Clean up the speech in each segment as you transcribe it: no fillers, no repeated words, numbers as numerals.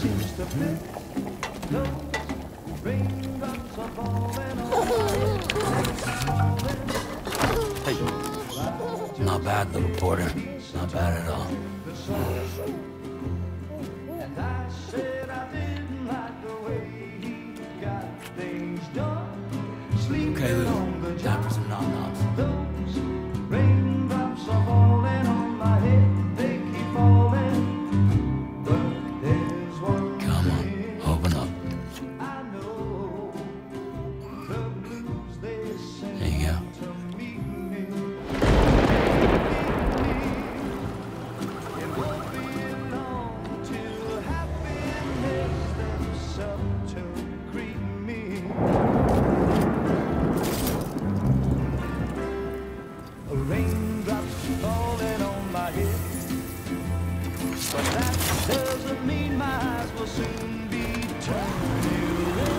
seems to fit. Those raindrops are falling on my head. Hey, not bad, little porter. Not bad at all. And I said I didn't like the way he got things done. Okay, Sleeping on the little. job. Time for some nom-noms. Those raindrops are falling on my head. They keep falling. But there's one Come on, thing open up. I know. The blues they sing There you go. to meet me. It won't be long till happiness steps up to greet me. Raindrops falling on my head, but that doesn't mean my eyes will soon be turning red.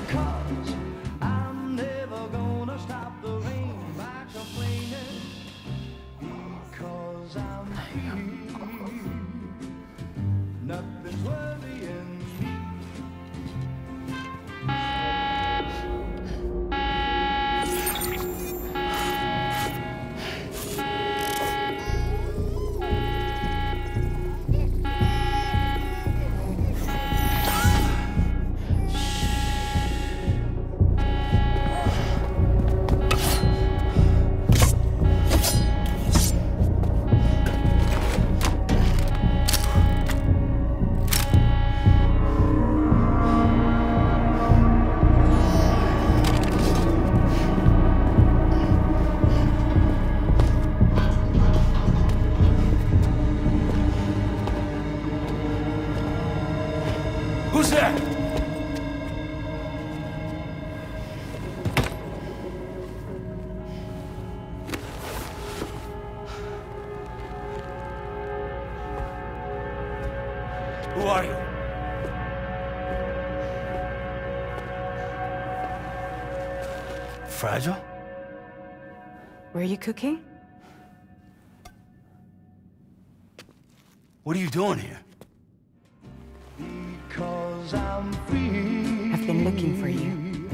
'Cause I'm never gonna stop the rain by complaining, because I'm free. Nothing's worrying me. Who's there? Who are you? Fragile? Were you cooking? What are you doing here? Because I'm free. I've been looking for you.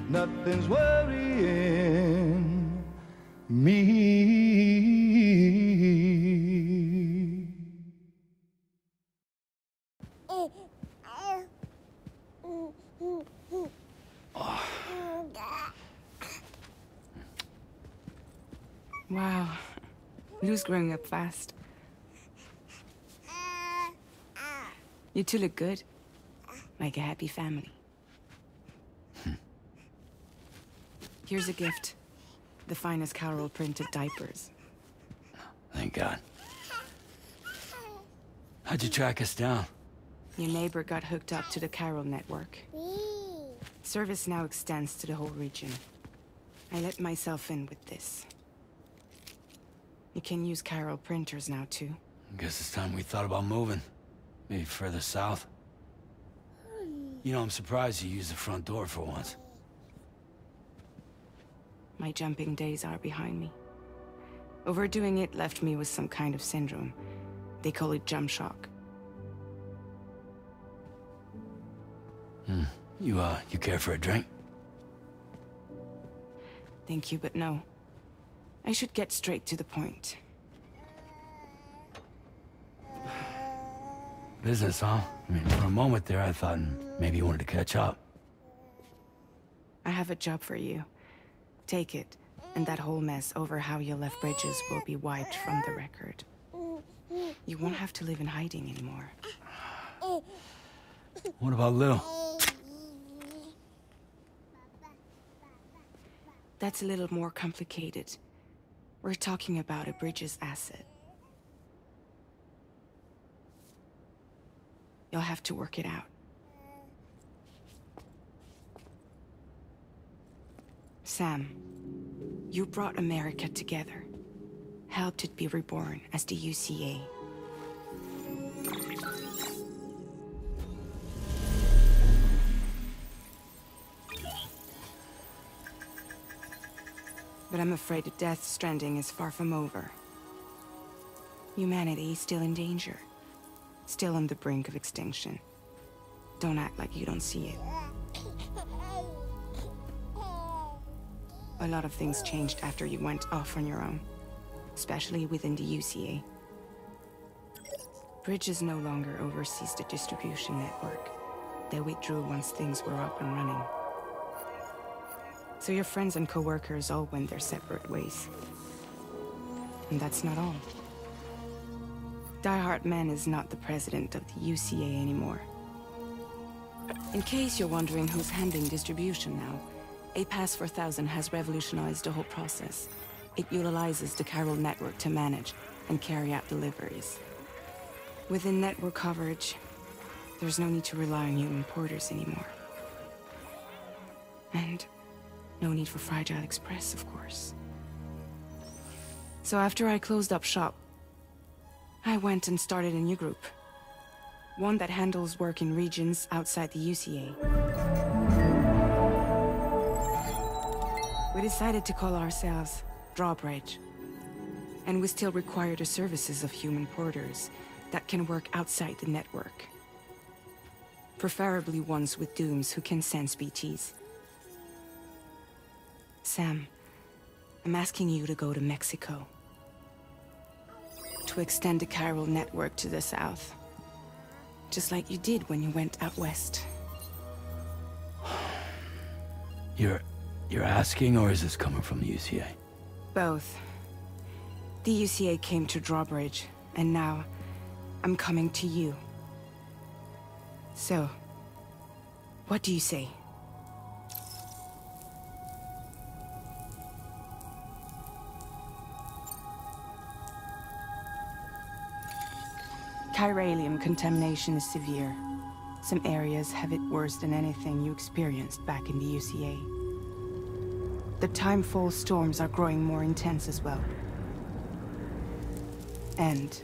Nothing's worrying me. Wow. Lou's growing up fast. You two look good. Like a happy family. Here's a gift. The finest Carol printed diapers. Thank God. How'd you track us down? Your neighbor got hooked up to the Carol network. Service now extends to the whole region. I let myself in with this. You can use Carol printers now, too. Guess it's time we thought about moving. Maybe further south. You know, I'm surprised you used the front door for once. My jumping days are behind me. Overdoing it left me with some kind of syndrome. They call it jump shock. You care for a drink? Thank you, but no. I should get straight to the point. Business, huh? I mean, for a moment there, I thought maybe you wanted to catch up. I have a job for you. Take it, and that whole mess over how you left Bridges will be wiped from the record. You won't have to live in hiding anymore. What about Lil? That's a little more complicated. We're talking about a Bridges asset. You'll have to work it out. Sam, you brought America together. Helped it be reborn as the UCA. But I'm afraid that Death Stranding is far from over. Humanity is still in danger. still on the brink of extinction. Don't act like you don't see it. A lot of things changed after you went off on your own, especially within the UCA. Bridges no longer oversees the distribution network. They withdrew once things were up and running. So your friends and co-workers all went their separate ways. And that's not all. Die Hartman is not the president of the UCA anymore. In case you're wondering who's handling distribution now, A Pass 4000 has revolutionized the whole process. It utilizes the chiral network to manage and carry out deliveries. Within network coverage, there's no need to rely on human porters anymore. And no need for Fragile Express, of course. So after I closed up shop, I went and started a new group. One that handles work in regions outside the UCA. We decided to call ourselves Drawbridge. And we still require the services of human porters that can work outside the network. Preferably ones with dooms who can sense BTs. Sam, I'm asking you to go to Mexico. To extend the chiral network to the south. Just like you did when you went out west. You're asking, or is this coming from the UCA? Both. The UCA came to Drawbridge, and now I'm coming to you. So, what do you say? Chiralium contamination is severe. Some areas have it worse than anything you experienced back in the UCA. The timefall storms are growing more intense as well. And,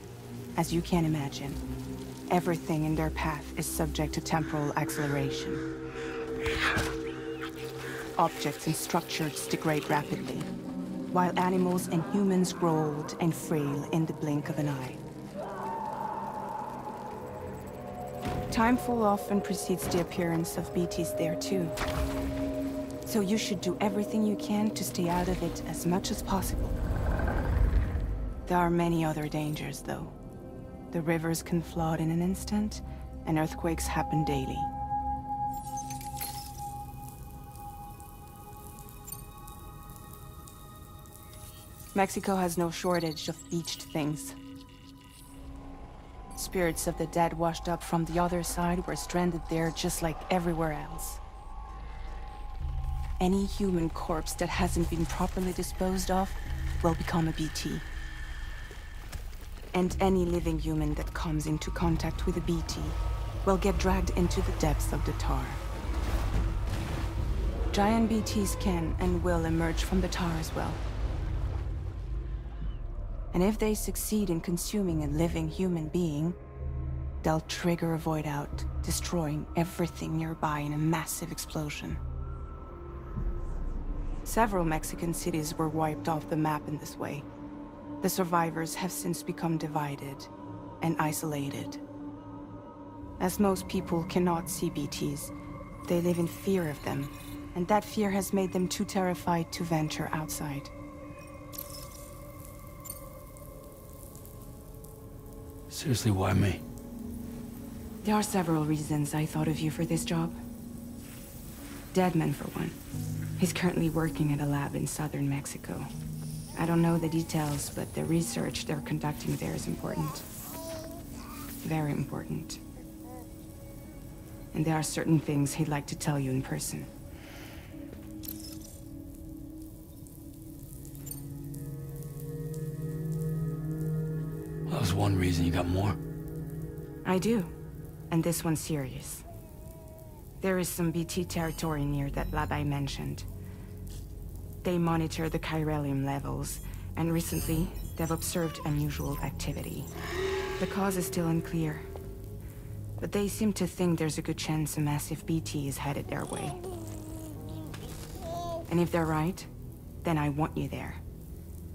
as you can imagine, everything in their path is subject to temporal acceleration. Objects and structures degrade rapidly, while animals and humans grow old and frail in the blink of an eye. Timefall often precedes the appearance of BTs there too. So you should do everything you can to stay out of it as much as possible. There are many other dangers, though. The rivers can flood in an instant, and earthquakes happen daily. Mexico has no shortage of beached things. Spirits of the dead washed up from the other side were stranded there just like everywhere else. Any human corpse that hasn't been properly disposed of will become a BT. And any living human that comes into contact with a BT will get dragged into the depths of the tar. Giant BTs can and will emerge from the tar as well. And if they succeed in consuming a living human being, they'll trigger a void out, destroying everything nearby in a massive explosion. Several Mexican cities were wiped off the map in this way. The survivors have since become divided and isolated. As most people cannot see BTs, they live in fear of them, and that fear has made them too terrified to venture outside. Seriously, why me? There are several reasons I thought of you for this job. Deadman, for one. He's currently working at a lab in southern Mexico. I don't know the details, but the research they're conducting there is important. Very important. And there are certain things he'd like to tell you in person. That was one reason. You got more? I do. And this one's serious. There is some BT territory near that lab I mentioned. They monitor the chiralium levels, and recently, they've observed unusual activity. The cause is still unclear, but they seem to think there's a good chance a massive BT is headed their way. And if they're right, then I want you there,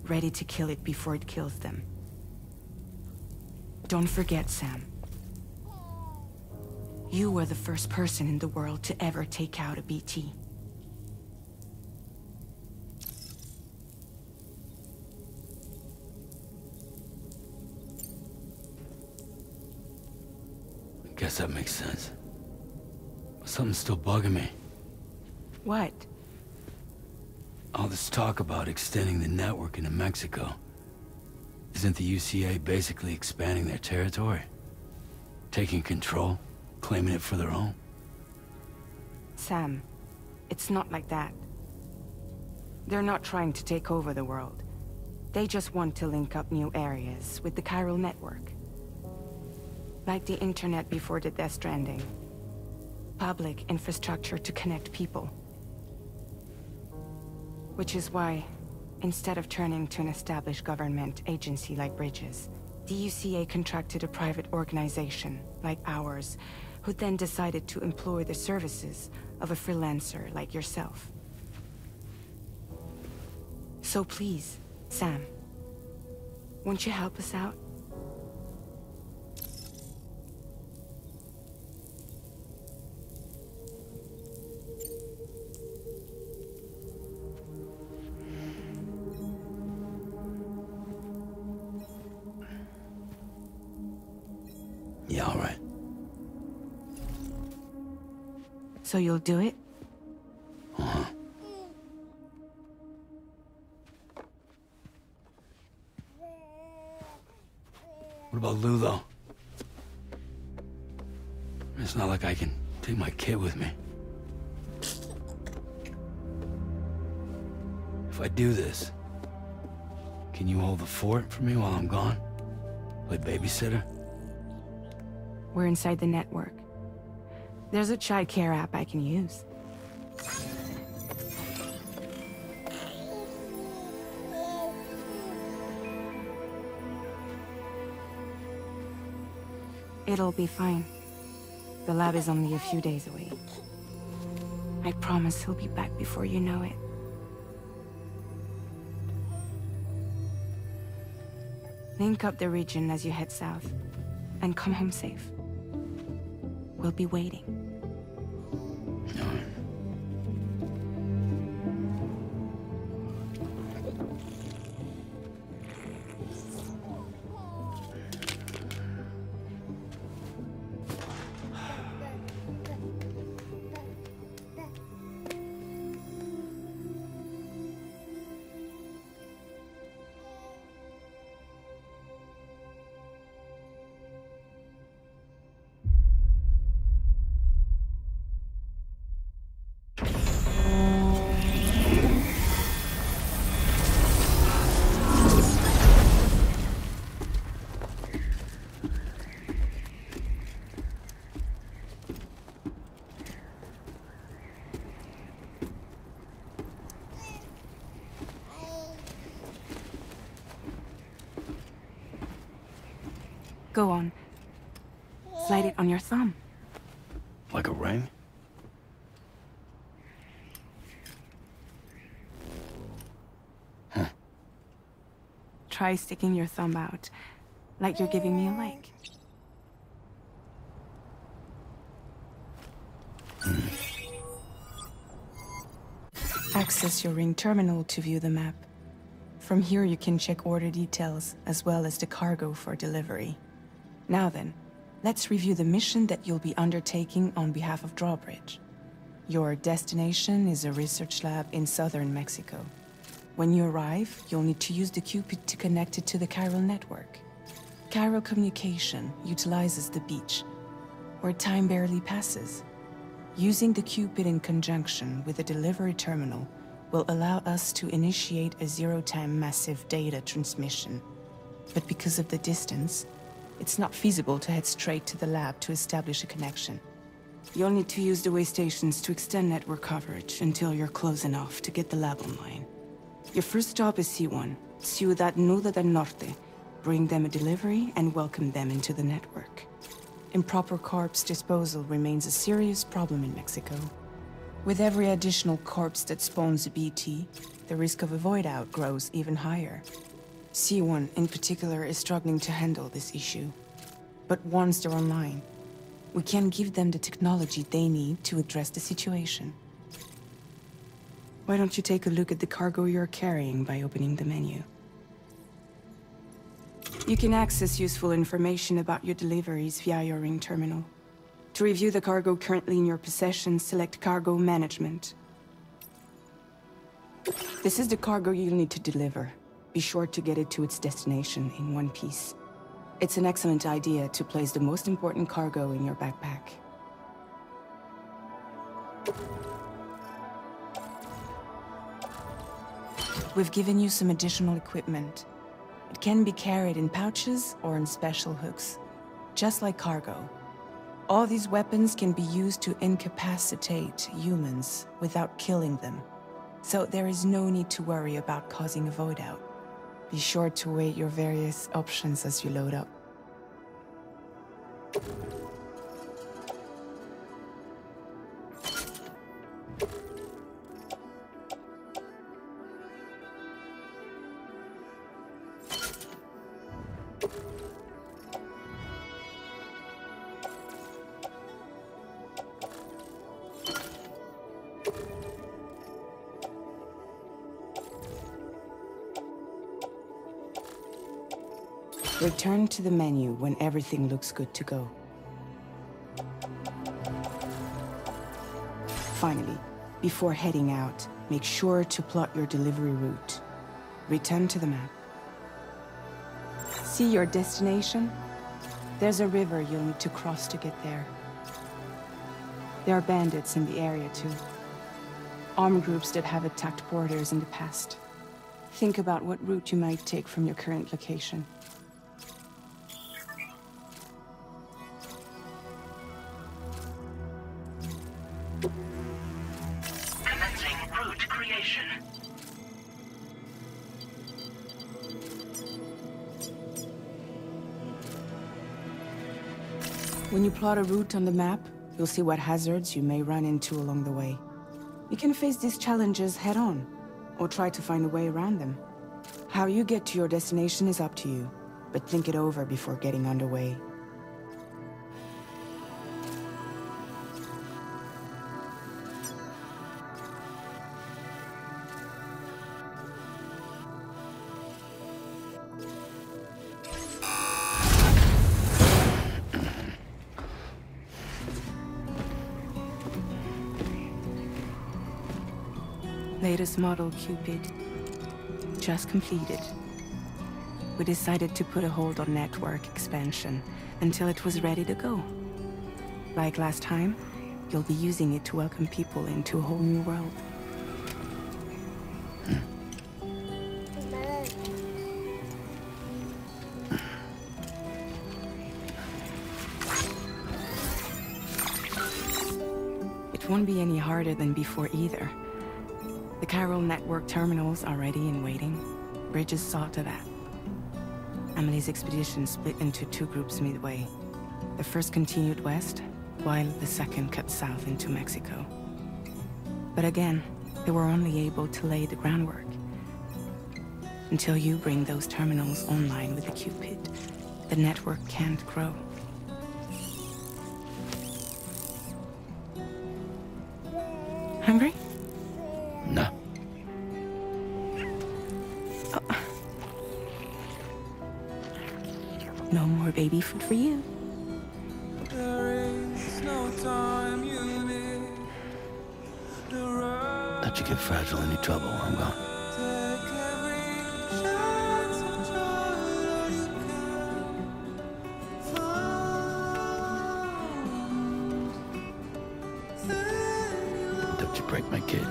ready to kill it before it kills them. Don't forget, Sam. You were the first person in the world to ever take out a BT. I guess that makes sense. But something's still bugging me. What? All this talk about extending the network into Mexico. Isn't the UCA basically expanding their territory? Taking control? Claiming it for their own? Sam, it's not like that. They're not trying to take over the world. They just want to link up new areas with the chiral network. Like the internet before the Death Stranding. Public infrastructure to connect people. Which is why, instead of turning to an established government agency like Bridges, the UCA contracted a private organization, like ours, who then decided to employ the services of a freelancer like yourself. So please, Sam, won't you help us out? Yeah, all right. So you'll do it? Uh-huh. What about Lou, though? It's not like I can take my kid with me. If I do this, can you hold the fort for me while I'm gone? Play babysitter? We're inside the network. There's a child care app I can use. It'll be fine. The lab is only a few days away. I promise he'll be back before you know it. Link up the region as you head south, and come home safe. We'll be waiting. All right. Go on. Slide it on your thumb. Like a ring? Huh. Try sticking your thumb out, like you're giving me a like. Access your ring terminal to view the map. From here you can check order details, as well as the cargo for delivery. Now then, let's review the mission that you'll be undertaking on behalf of Drawbridge. Your destination is a research lab in southern Mexico. When you arrive, you'll need to use the Cupid to connect it to the chiral network. Chiral communication utilizes the beach, where time barely passes. Using the Cupid in conjunction with the delivery terminal will allow us to initiate a zero-time massive data transmission. But because of the distance, it's not feasible to head straight to the lab to establish a connection. You'll need to use the way stations to extend network coverage until you're close enough to get the lab online. Your first stop is C1, Ciudad Nuda del Norte. Bring them a delivery and welcome them into the network. Improper corpse disposal remains a serious problem in Mexico. With every additional corpse that spawns a BT, the risk of a void out grows even higher. C1 in particular is struggling to handle this issue. But once they're online, We can give them the technology they need to address the situation. Why don't you take a look at the cargo you're carrying by opening the menu? You can access useful information about your deliveries via your ring terminal. To review the cargo currently in your possession, select Cargo Management. This is the cargo you'll need to deliver. Be sure to get it to its destination in one piece. It's an excellent idea to place the most important cargo in your backpack. We've given you some additional equipment. It can be carried in pouches or in special hooks, just like cargo. All these weapons can be used to incapacitate humans without killing them. So there is no need to worry about causing a void out. Be sure to weigh your various options as you load up. Return to the menu when everything looks good to go. Finally, before heading out, make sure to plot your delivery route. Return to the map. See your destination? There's a river you'll need to cross to get there. There are bandits in the area too. Armed groups that have attacked borders in the past. Think about what route you might take from your current location. Commencing route creation. When you plot a route on the map, you'll see what hazards you may run into along the way. You can face these challenges head-on, or try to find a way around them. How you get to your destination is up to you, but think it over before getting underway. Latest model Cupid. Just completed. We decided to put a hold on network expansion until it was ready to go. Like last time, you'll be using it to welcome people into a whole new world. It won't be any harder than before either. The Chiral network terminals are ready and waiting. Bridges saw to that. Amelie's expedition split into two groups midway. The first continued west, while the second cut south into Mexico. But again, they were only able to lay the groundwork. Until you bring those terminals online with the Cupid, the network can't grow. Hungry? No. No more baby food for you. Let you get fragile any trouble while I'm gone. Don't you break my kid.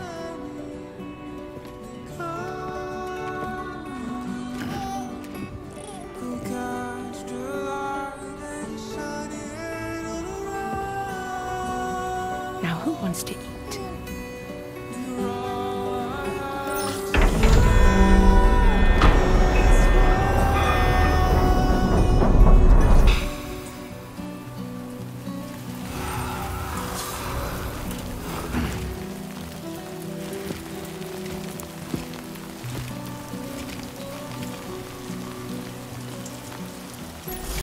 Now who wants to eat?